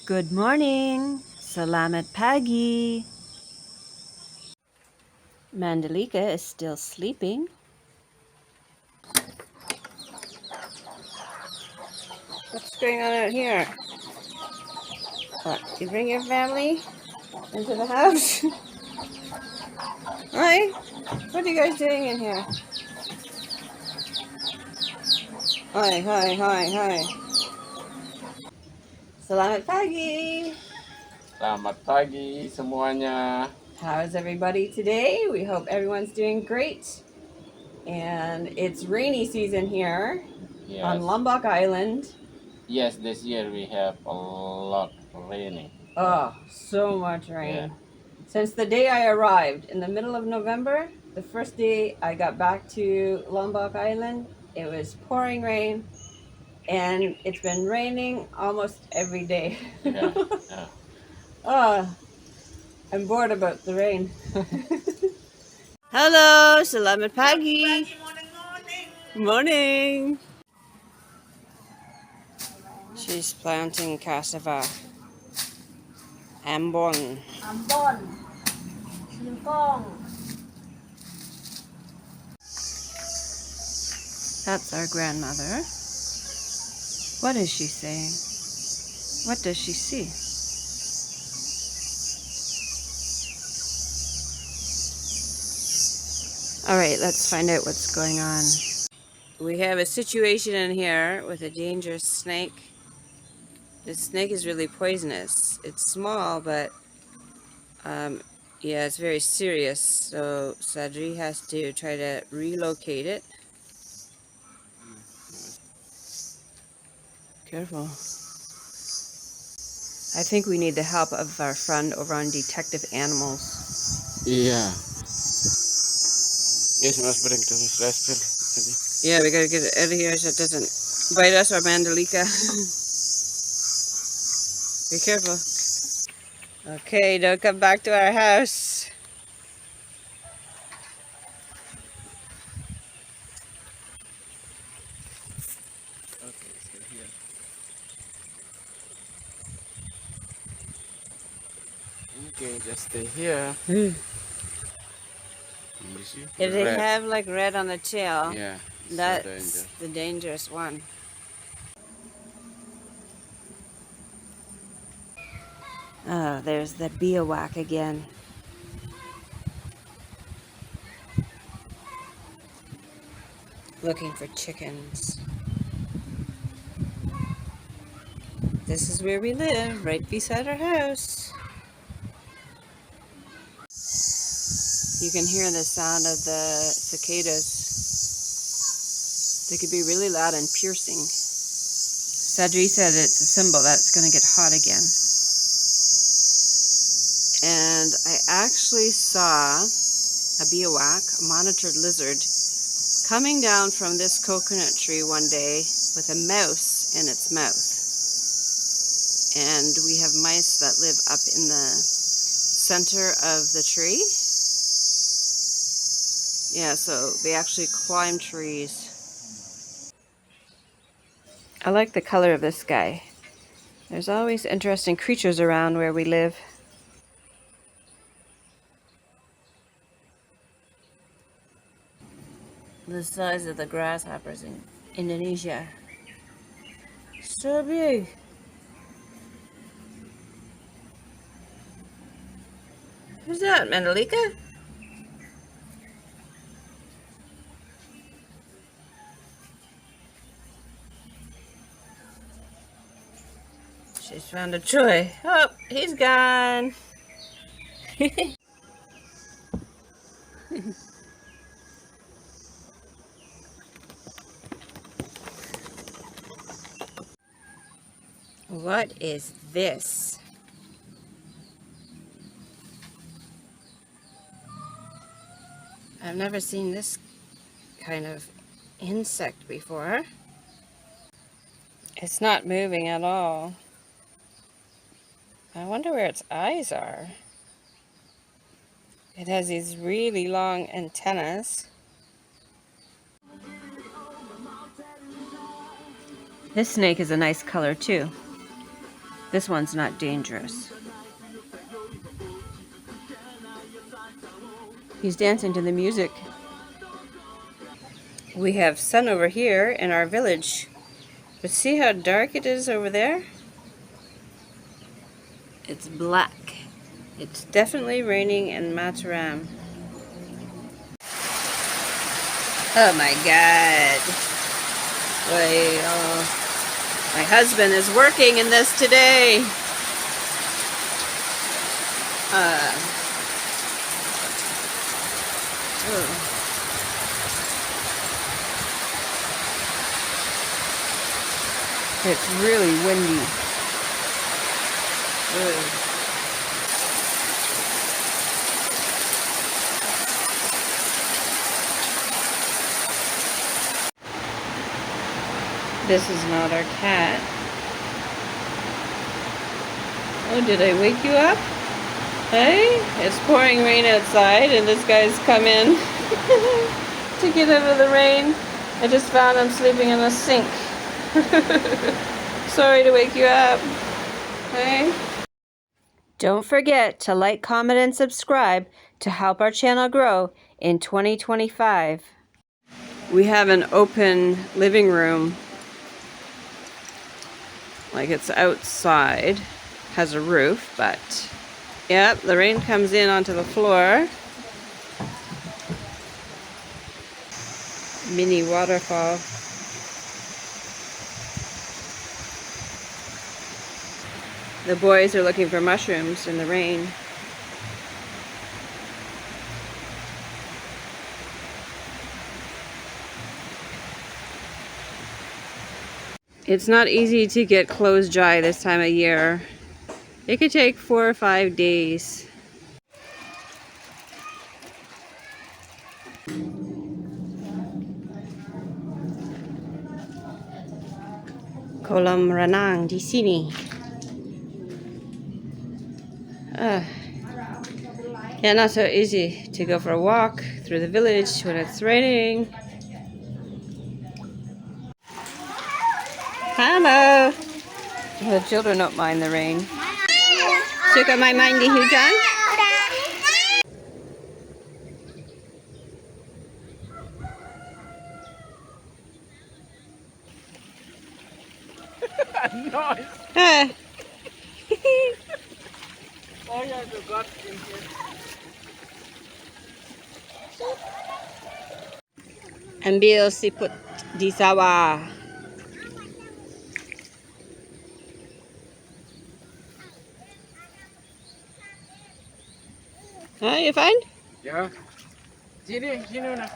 Good morning. Salamat pagi. Mandalika is still sleeping. What's going on out here? What, you bring your family into the house? Hi, what are you guys doing in here? Hi. Salamat pagi. Selamat pagi semuanya. How's everybody today? We hope everyone's doing great. And it's rainy season here on Yes, Lombok Island. yes. This year we have a lot raining. Oh, so much Yeah, rain. Since the day I arrived in the middle of November, the first day I got back to Lombok Island, it was pouring rain and it's been raining almost every day. yeah, yeah. Oh, I'm bored about the rain. Hello, selamat pagi. Morning. She's planting cassava. Ambon. Ambon, singkong. That's our grandmother. What is she saying? What does she see? All right, let's find out what's going on. We have a situation in here with a dangerous snake. This snake is really poisonous. It's small, but yeah, it's very serious. So Sadri has to try to relocate it. Careful. I think we need the help of our friend over on Detective Animals. Iya. Yes, Mas bring to Nashville. Yeah, we gotta get it out of here so it doesn't bite us or Mandalika. Be careful. Okay, don't come back to our house. Okay, stay here. Okay, just stay here. Do You see? they Red. have like red on the tail? Yeah, it's so That's dangerous. the dangerous one. Oh, there's the biawak again. Looking for chickens. This is where we live, right beside our house. You can hear the sound of the cicadas. They could be really loud and piercing. Sadri said it's a symbol that it's going to get hot again. And I actually saw a biawak, a monitored lizard, coming down from this coconut tree one day with a mouse in its mouth. And we have mice that live up in the center of the tree. Yeah, so they actually climb trees. I like the color of this guy. There's always interesting creatures around where we live. The size of the grasshoppers in Indonesia. So big. Who's that, Mandalika? She's found a toy. Oh, he's gone. What is this? I've never seen this kind of insect before. It's not moving at all. I wonder where its eyes are. It has these really long antennas. This snake is a nice color too. This one's not dangerous. He's dancing to the music. We have sun over here in our village. But see how dark it is over there? It's black. It's definitely raining in Mataram. Oh my God. Well, my husband is working in this today. It's really windy. This is not our cat. Oh, did I wake you up? Hey, it's pouring rain outside and this guy's come in to get out of the rain. I just found him sleeping in a sink. Sorry to wake you up. Hey. Don't forget to like, comment, and subscribe to help our channel grow in 2025. We have an open living room. Like it's outside. Has a roof, but yep, the rain comes in onto the floor. Mini waterfall. The boys are looking for mushrooms in the rain. It's not easy to get clothes dry this time of year. It could take 4 or 5 days. Kolam renang di sini. Yeah, not so easy to go for a walk through the village when it's raining. Hello. The children don't mind the rain. Suka main-main di hujan? Noise. Oh yeah, the God in here. Ambil siput di sawah. You fine? Yeah. Sini, sini na.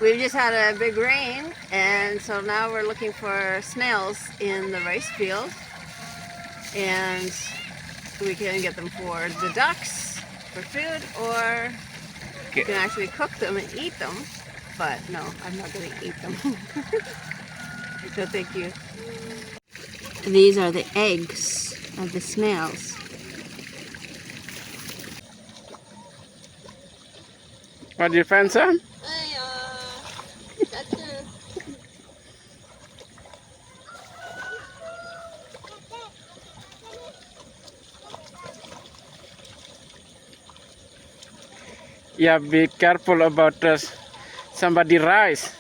We've just had a big rain, and so now we're looking for snails in the rice field, and we can get them for the ducks for food, or you can actually cook them and eat them. But no, I'm not going to eat them. So thank you. These are the eggs of the snails. What do you find some? Yeah, be careful about somebody rise.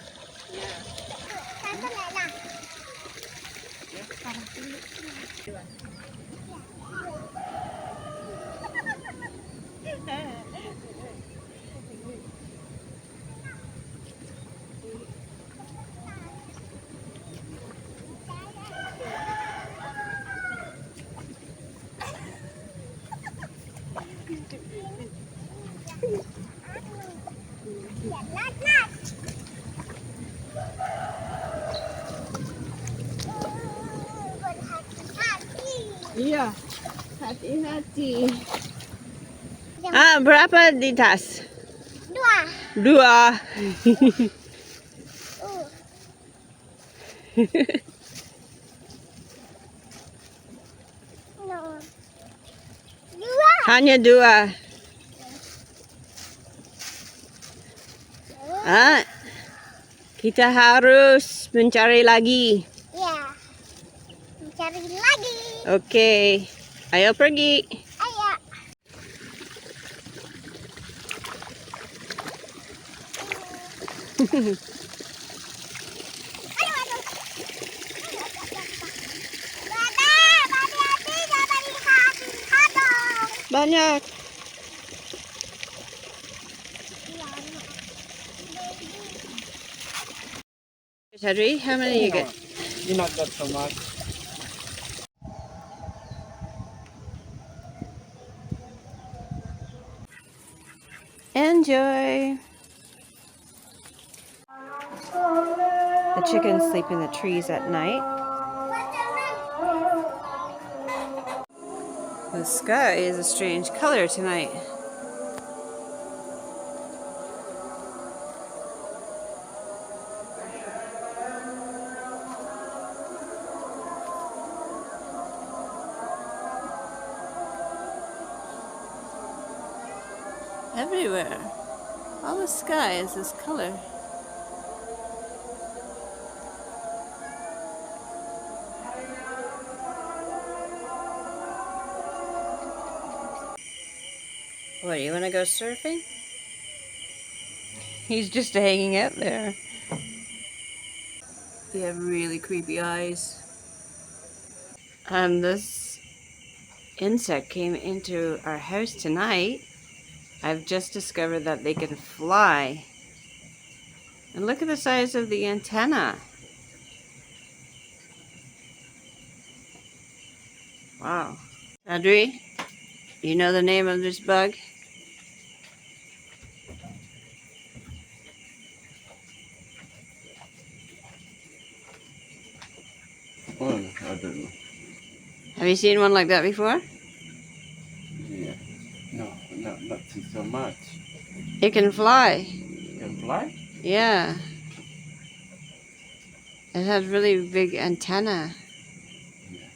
Iya, hati-hati. Berapa di tas? 2. 2. Hanya 2. Kita harus mencari lagi. Ya, mencari lagi. Oke, ayo pergi. Ayo. Aduh, aduh. Badai, hati-hati, jangan lihat dong. Banyak. Sadri, how many you get? You not got so much. Enjoy. The chickens sleep in the trees at night. The sky is a strange color tonight. Everywhere. All the sky is this color. What, you want to go surfing? He's just hanging out there. They have really creepy eyes. This insect came into our house tonight. I've just discovered that they can fly. And look at the size of the antenna. Wow. Audrey, you know the name of this bug? Oh, I don't know. Have you seen one like that before? Yeah. No, not so much. It can fly. You can fly? Yeah. It has really big antenna. Yeah.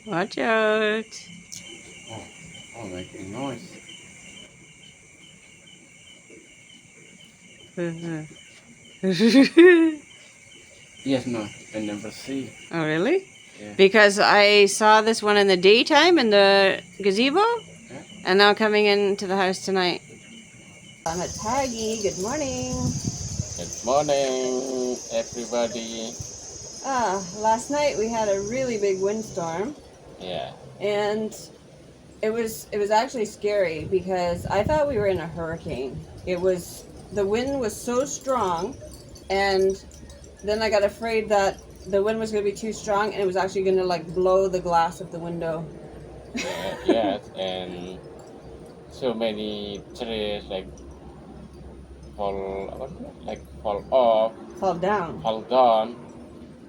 Watch out. Oh, making noise. Yes, no, I never see. Oh, really? Yeah. Because I saw this one in the daytime in the gazebo, Yeah. and now coming into the house tonight. I'm at Peggy. Good morning. Good morning, everybody. Last night we had a really big windstorm, Yeah. and it was actually scary because I thought we were in a hurricane. The wind was so strong, and then I got afraid that the wind was going to be too strong and it was actually going to like blow the glass of the window. Yes, and so many trees fall off, Fall down. fall down.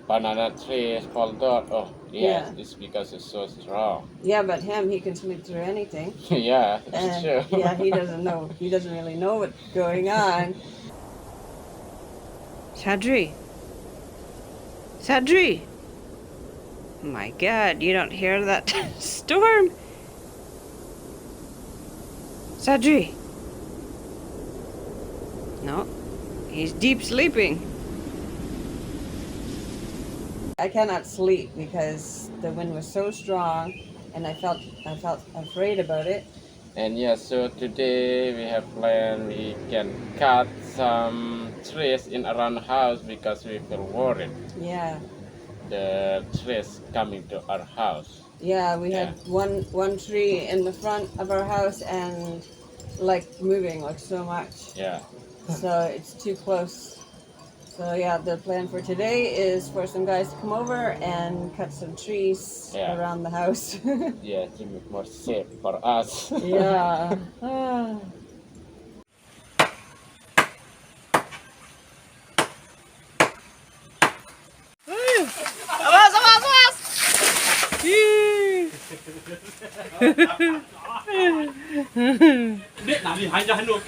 Banana trees fall down. Oh, yes, Yeah. it's because it's so strong. Yeah, but he can sleep through anything. Yeah, that's And true. yeah, he doesn't know. He doesn't really know what's going on. Sadri. Sadri. My God, you don't hear that storm? Sadri. No, he's deep sleeping. I cannot sleep because the wind was so strong, and I felt afraid about it. And yes, so today we have planned we can cut some trees in around the house because we feel worried. Yeah. The trees coming to our house. Yeah, we had one tree in the front of our house and like moving like so much. Yeah. So it's too close. So yeah, the plan for today is for some guys to come over and cut some trees around the house. Yeah, to make more safe for us. Yeah. Ah. Awas, awas, awas! Biết làm gì hay ra luôn.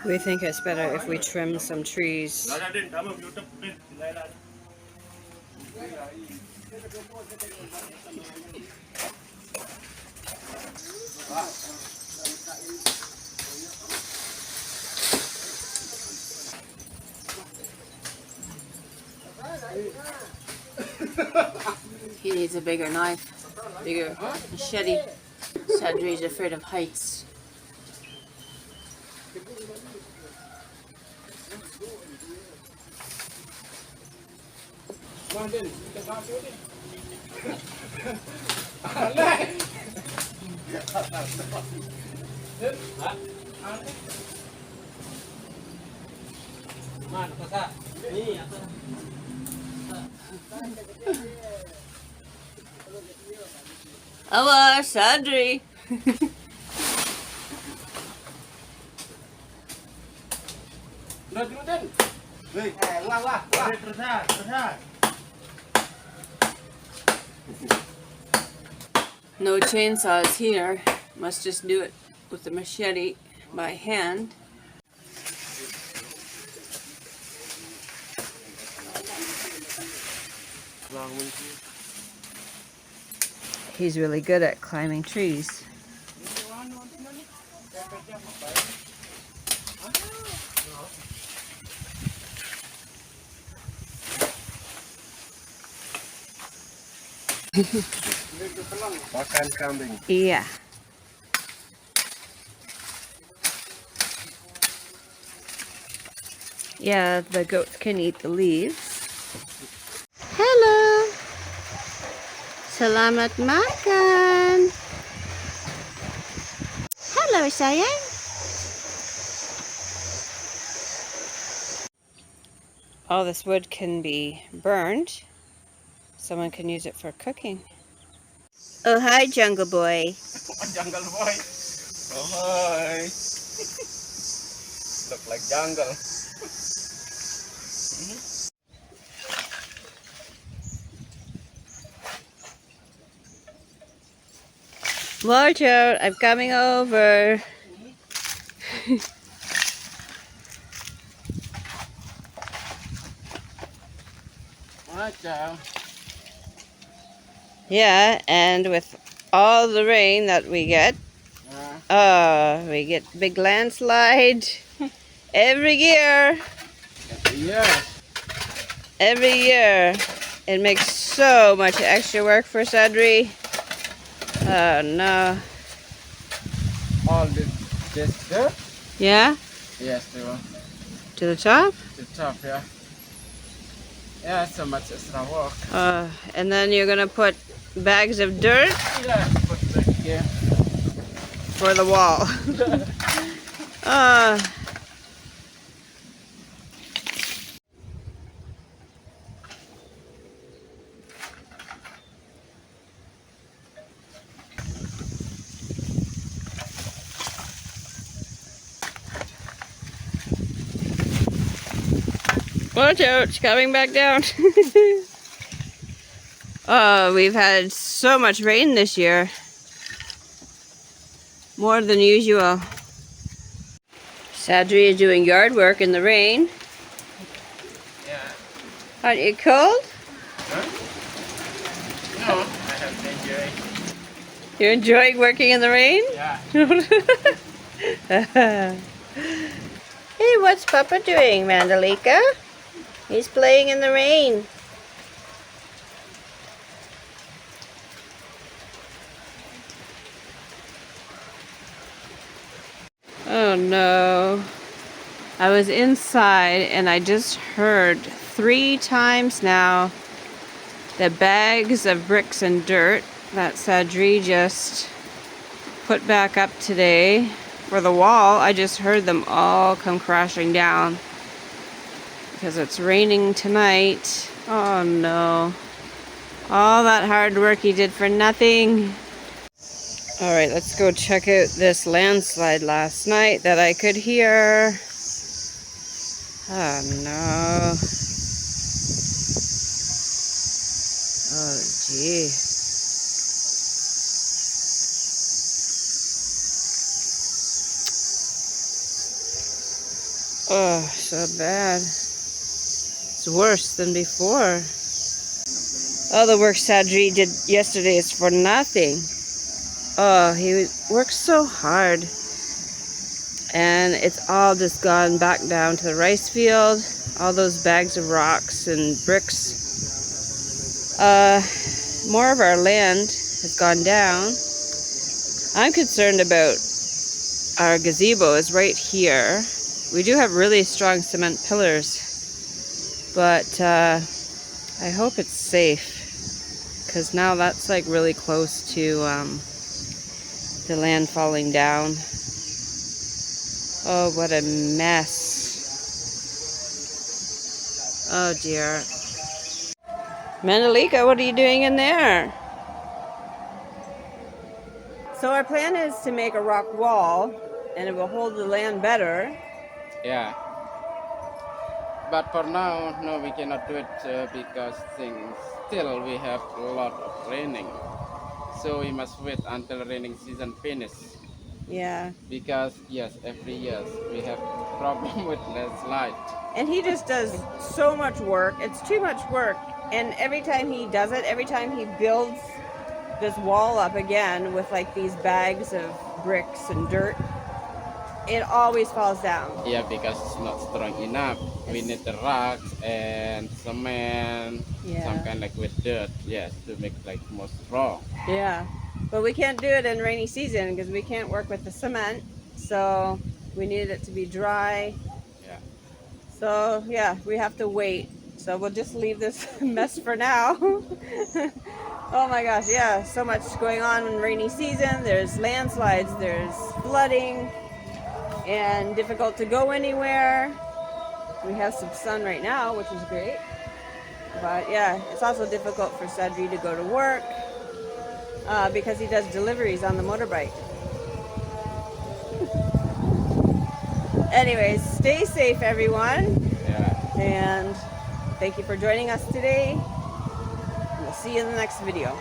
Khi We think it's better if we trim some trees. He needs a bigger knife, bigger machete. Sadri's afraid of heights. Awas, Sadri. No chainsaws here. Must just do it with the machete by hand. He's really good at climbing trees. Makan kambing. Yeah. Yeah, the goats can eat the leaves. Hello. Selamat makan. Hello, sayang. All this wood can be burned. Someone can use it for cooking. Oh, hi, Jungle Boy. Jungle boy. Oh hi. Look like jungle. Watch out, I'm coming over. Watch out. Yeah, and with all the rain that we get, we get big landslide every year. Yeah. Every year. It makes so much extra work for Sadri. Oh no. All this dirt? Yeah? Yes, they were. To the top? The top, yeah. Yeah, so much extra work. And then you're gonna put bags of dirt Yeah, put back here. for the wall. Watch out, it's coming back down. Oh, we've had so much rain this year. More than usual. Sadri is doing yard work in the rain. Yeah. Aren't you cold? Huh? No, I have to enjoy. You're enjoying working in the rain? Yeah. Hey, what's Papa doing, Mandalika? He's playing in the rain. Oh no. I was inside and I just heard 3 times now the bags of bricks and dirt that Sadri just put back up today for the wall. I just heard them all come crashing down because it's raining tonight. Oh no. All that hard work he did for nothing. Alright, let's go check out this landslide last night that I could hear. Oh no. Oh gee. Oh, so bad. It's worse than before. All the work Sadri did yesterday is for nothing. Oh, he worked so hard. And it's all just gone back down to the rice field. All those bags of rocks and bricks. More of our land has gone down. I'm concerned about our gazebo is right here. We do have really strong cement pillars, but I hope it's safe, because now that's like really close to the land falling down. Oh, what a mess. Oh dear. Mandalika, what are you doing in there? So our plan is to make a rock wall, and it will hold the land better. Yeah. But for now, no, we cannot do it because still we have a lot of raining. So we must wait until raining season finishes. Yeah. Because yes, every year we have problem with landslide. And he just does so much work. It's too much work. And every time he does it, every time he builds this wall up again with like these bags of bricks and dirt, it always falls down. Yeah, because it's not strong enough. We need the rocks and cement, some kind like with dirt, yes, to make like more strong. Yeah. But we can't do it in rainy season because we can't work with the cement. So we need it to be dry. Yeah. So yeah, we have to wait. So we'll just leave this mess for now. Oh my gosh, yeah, so much going on in rainy season. There's landslides, there's flooding, and difficult to go anywhere. We have some sun right now, which is great. But yeah, it's also difficult for Sadri to go to work because he does deliveries on the motorbike. Anyways, stay safe, everyone. Yeah. And thank you for joining us today. We'll see you in the next video.